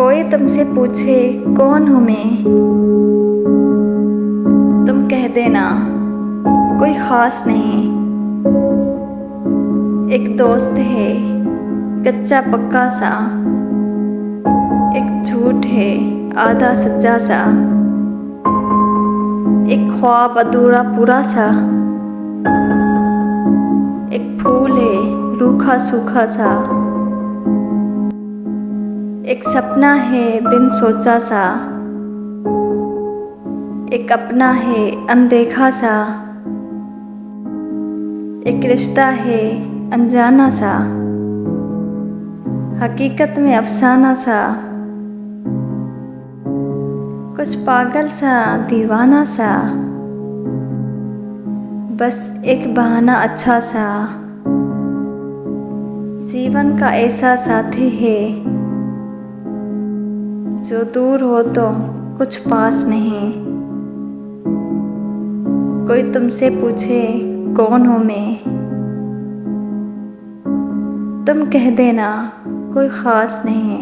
कोई तुमसे पूछे कौन हूँ मैं, तुम कह देना कोई ख़ास नहीं। एक दोस्त है कच्चा पक्का सा, एक झूठ है आधा सच्चा सा, एक ख्वाब अधूरा पूरा सा, एक फूल है रूखा सूखा सा, एक सपना है बिन सोचा सा, एक अपना है अनदेखा सा, एक रिश्ता है अनजाना सा, हकीकत में अफसाना सा, कुछ पागल सा दीवाना सा, बस एक बहाना अच्छा सा। जीवन का ऐसा साथी है जो दूर हो तो कुछ पास नहीं। कोई तुमसे पूछे कौन हूँ मैं, तुम कह देना कोई ख़ास नहीं।